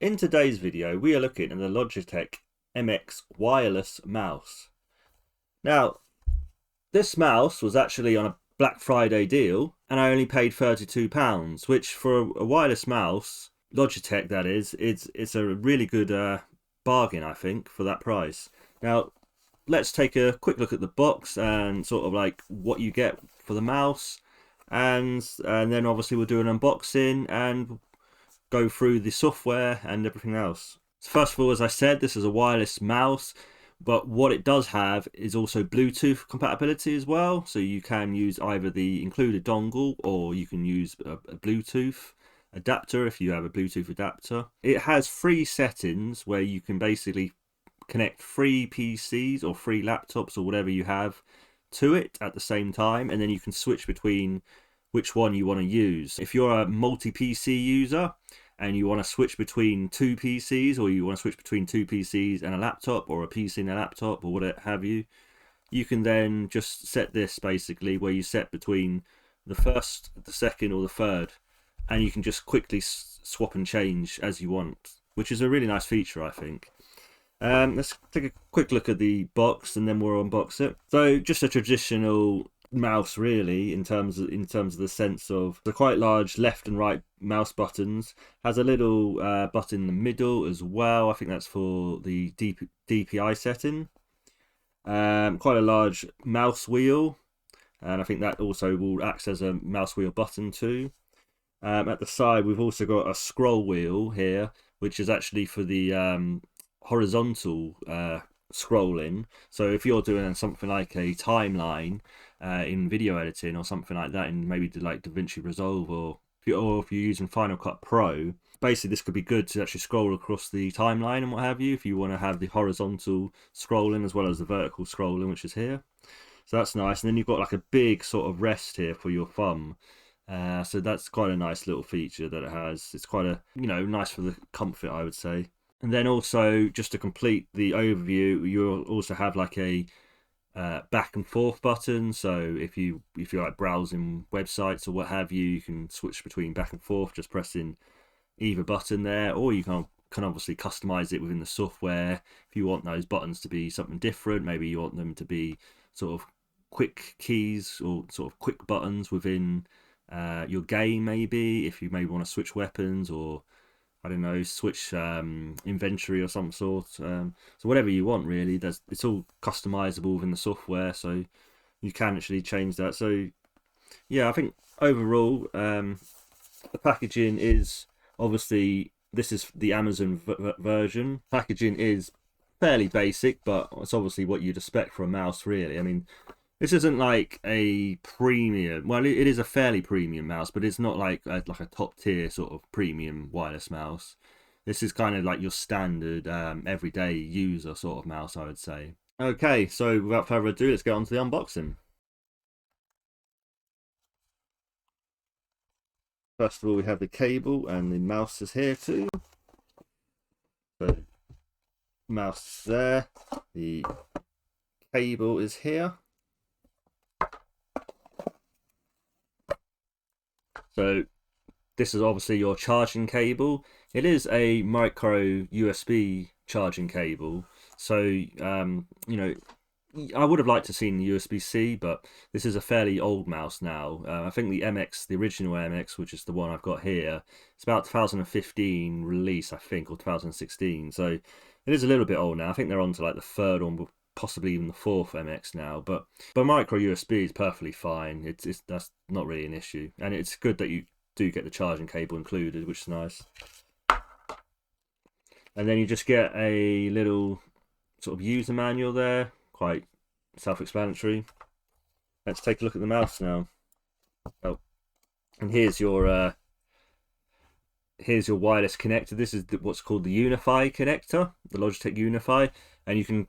In today's video, we are looking at the Logitech MX wireless mouse. Now, this mouse was actually on a Black Friday deal, and I only paid £32, which for a wireless mouse, Logitech that is, it's a really good bargain, I think, for that price. Now, let's take a quick look at the box and sort of like what you get for the mouse, and then obviously we'll do an unboxing and go through the software and everything else. So first of all, as I said, this is a wireless mouse, but what it does have is also Bluetooth compatibility as well. So you can use either the included dongle or you can use a Bluetooth adapter if you have a Bluetooth adapter. It has 3 settings where you can basically connect 3 PCs or 3 laptops or whatever you have to it at the same time, and then you can switch between which one you want to use. If you're a multi-PC user and you want to switch between 2 PCs, or you want to switch between 2 PCs and a laptop, or a PC and a laptop, or what have you, you can then just set this basically where you set between the first, the second, or the third, and you can just quickly swap and change as you want, which is a really nice feature, I think. Let's take a quick look at the box and then we'll unbox it. So just a traditional mouse really, in terms of the sense of the quite large left and right mouse buttons. Has a little button in the middle as well. I think that's for the DPI setting. Quite a large mouse wheel, and I think that also will act as a mouse wheel button too. At the side we've also got a scroll wheel here, which is actually for the horizontal scrolling. So if you're doing something like a timeline in video editing or something like that, in maybe like DaVinci Resolve, or if you're using Final Cut Pro, basically this could be good to actually scroll across the timeline and what have you, if you want to have the horizontal scrolling as well as the vertical scrolling, which is here. So that's nice. And then you've got like a big sort of rest here for your thumb. So that's quite a nice little feature that it has. It's quite a, nice for the comfort, I would say. And then also, just to complete the overview, you'll also have like a back and forth button. So if you're like browsing websites or what have you, you can switch between back and forth just pressing either button there, or you can obviously customize it within the software if you want those buttons to be something different. Maybe you want them to be sort of quick keys or sort of quick buttons within your game, maybe if you maybe want to switch weapons, or I don't know, switch inventory or some sort. So whatever you want really, it's all customizable within the software, so you can actually change that. So yeah, I think overall the packaging is, obviously this is the Amazon version. Packaging is fairly basic, but it's obviously what you'd expect for a mouse really. I mean, this isn't like a premium, well it is a fairly premium mouse, but it's not like a top tier sort of premium wireless mouse. This is kind of like your standard everyday user sort of mouse, I would say. Okay, so without further ado, let's get on to the unboxing. First of all, we have the cable, and the mouse is here too. So mouse there, the cable is here. So this is obviously your charging cable. It is a micro USB charging cable. So, I would have liked to seen USB-C, but this is a fairly old mouse now. I think the MX, the original MX, which is the one I've got here, it's about 2015 release, I think, or 2016. So it is a little bit old now. I think they're on to like the third one, possibly even the 4th MX now, but micro USB is perfectly fine. That's not really an issue, and it's good that you do get the charging cable included, which is nice. And then you just get a little sort of user manual there, quite self-explanatory. Let's take a look at the mouse now. Oh, and here's your wireless connector. This is what's called the Unify connector, the Logitech Unify, and you can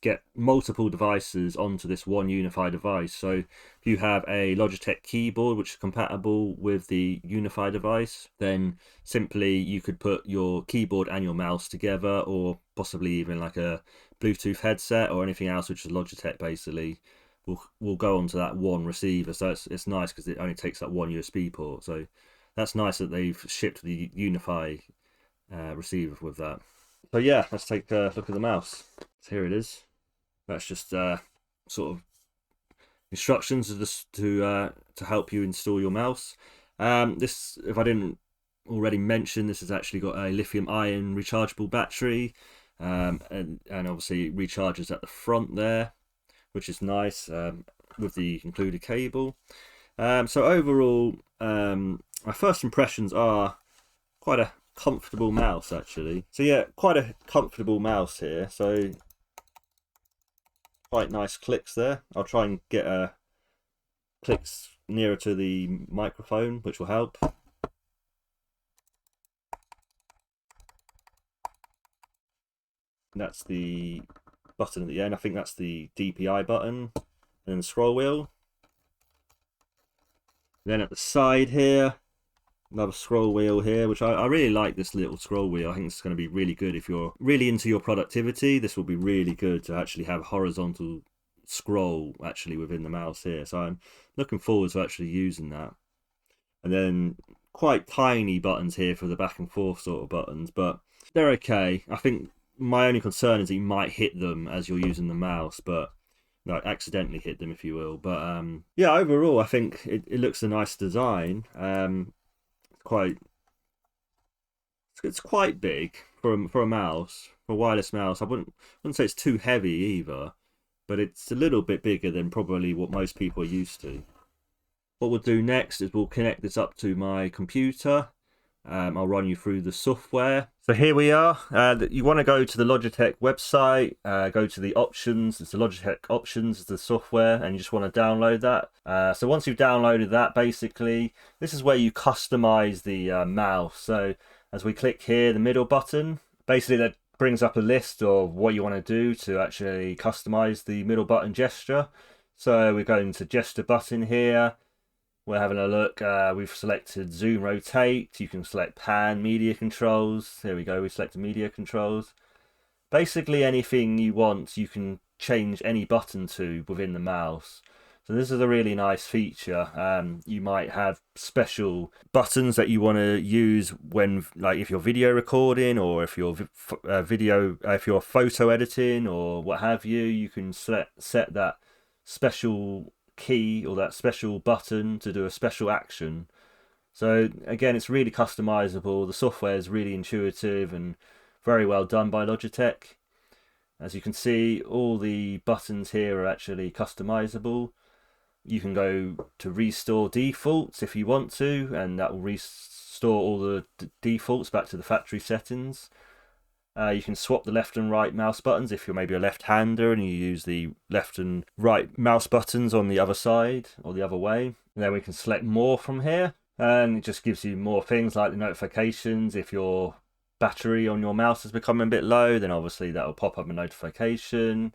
get multiple devices onto this one Unify device. So if you have a Logitech keyboard which is compatible with the Unify device, then simply you could put your keyboard and your mouse together, or possibly even like a Bluetooth headset or anything else which is Logitech basically will go onto that one receiver. So it's nice because it only takes that one USB port. So that's nice that they've shipped the Unify receiver with that. So yeah, let's take a look at the mouse. So here it is. That's just sort of instructions to help you install your mouse. This, if I didn't already mention, this has actually got a lithium-ion rechargeable battery, and obviously it recharges at the front there, which is nice, with the included cable. So overall, my first impressions are quite a comfortable mouse, actually. So yeah, quite a comfortable mouse here. So quite nice clicks there. I'll try and get clicks nearer to the microphone, which will help. That's the button at the end. I think that's the DPI button, and then the scroll wheel. Then at the side here, another scroll wheel here, which I really like this little scroll wheel. I think it's going to be really good if you're really into your productivity. This will be really good to actually have horizontal scroll actually within the mouse here. So I'm looking forward to actually using that. And then quite tiny buttons here for the back and forth sort of buttons, but they're okay. I think my only concern is that you might hit them as you're using the mouse, but like accidentally hit them, if you will. But yeah, overall I think it looks a nice design. It's quite big for a mouse, for a wireless mouse. I wouldn't say it's too heavy either, but it's a little bit bigger than probably what most people are used to. What we'll do next is we'll connect this up to my computer. I'll run you through the software. So here we are. You want to go to the Logitech website, go to the options. It's the Logitech options, it's the software, and you just want to download that. So once you've downloaded that, basically, this is where you customize the mouse. So as we click here, the middle button, basically that brings up a list of what you want to do to actually customize the middle button gesture. So we're going to gesture button here. We're having a look. We've selected zoom, rotate. You can select pan, media controls. There we go. We selected media controls. Basically anything you want, you can change any button to within the mouse. So this is a really nice feature. You might have special buttons that you want to use when, like, if you're video recording, or if you're if you're photo editing or what have you. You can set that special key or that special button to do a special action. So again, it's really customizable. The software is really intuitive and very well done by Logitech. As you can see, all the buttons here are actually customizable. You can go to restore defaults if you want to, and that will restore all the defaults back to the factory settings. You can swap the left and right mouse buttons if you're maybe a left-hander and you use the left and right mouse buttons on the other side or the other way. And then we can select more from here, and it just gives you more things like the notifications. If your battery on your mouse is becoming a bit low, then obviously that will pop up a notification.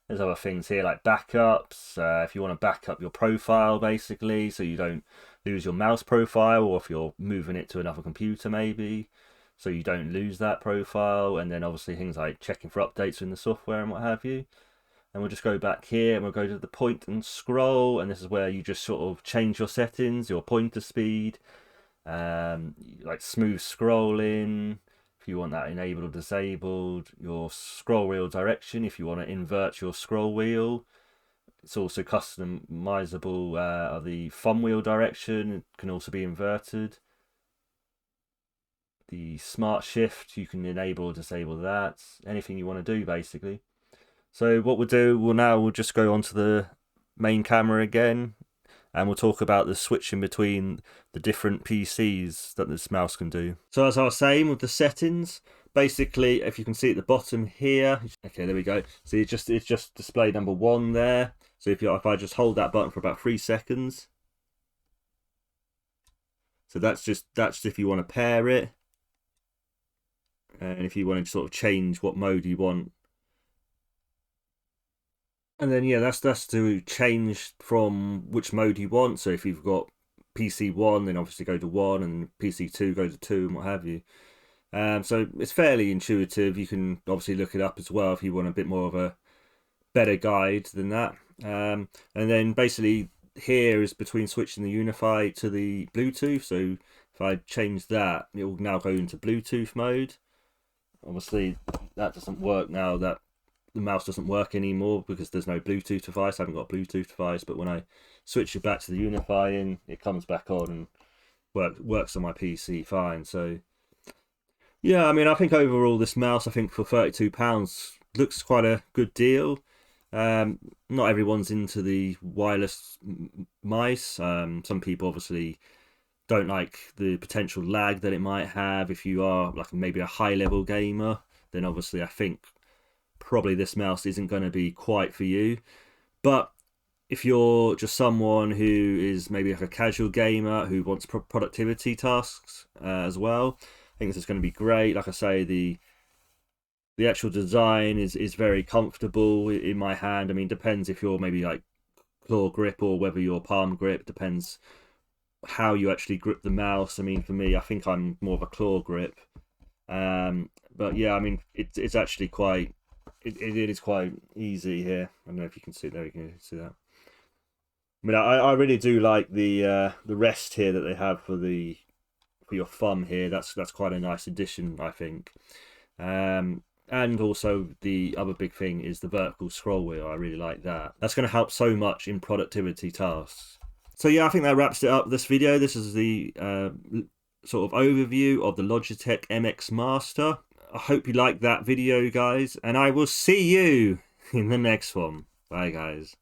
There's other things here like backups. If you want to back up your profile, basically, so you don't lose your mouse profile, or if you're moving it to another computer maybe, so you don't lose that profile. And then obviously things like checking for updates in the software and what have you. And we'll just go back here and we'll go to the point and scroll, and this is where you just sort of change your settings, your pointer speed, like smooth scrolling if you want that enabled or disabled, your scroll wheel direction if you want to invert your scroll wheel. It's also customizable. The thumb wheel direction can also be inverted. The smart shift, you can enable or disable that. Anything you want to do, basically. So what we'll do, we'll just go onto the main camera again, and we'll talk about the switching between the different PCs that this mouse can do. So as I was saying with the settings, basically, if you can see at the bottom here, okay, there we go. So it's just display number 1 there. So if I just hold that button for about 3 seconds, so that's if you want to pair it, and if you want to sort of change what mode you want. And then yeah, that's to change from which mode you want. So if you've got PC 1, then obviously go to 1, and PC 2 go to 2, and what have you. So it's fairly intuitive. You can obviously look it up as well if you want a bit more of a better guide than that. And then basically here is between switching the Unify to the Bluetooth. So if I change that, it will now go into Bluetooth mode. Obviously, that doesn't work now. That the mouse doesn't work anymore because there's no Bluetooth device. I haven't got a Bluetooth device, but when I switch it back to the unifying, it comes back on and works on my PC fine. So yeah, I mean, I think overall this mouse, I think for £32 looks quite a good deal. Not everyone's into the wireless mice. Some people obviously don't like the potential lag that it might have. If you are like maybe a high level gamer, then obviously I think probably this mouse isn't going to be quite for you. But if you're just someone who is maybe like a casual gamer who wants productivity tasks as well, I think this is going to be great. Like I say, the actual design is very comfortable in my hand. I mean, depends if you're maybe like claw grip or whether you're palm grip. Depends how you actually grip the mouse. I mean, for me, I think I'm more of a claw grip. But yeah, I mean, it's actually quite it is quite easy here. I don't know if you can see. There you can see that. I mean, I really do like the rest here that they have for your thumb here. That's quite a nice addition, I think. And also the other big thing is the vertical scroll wheel. I really like that. That's going to help so much in productivity tasks. So yeah, I think that wraps it up this video. This is the sort of overview of the Logitech MX Master. I hope you liked that video, guys, and I will see you in the next one. Bye, guys.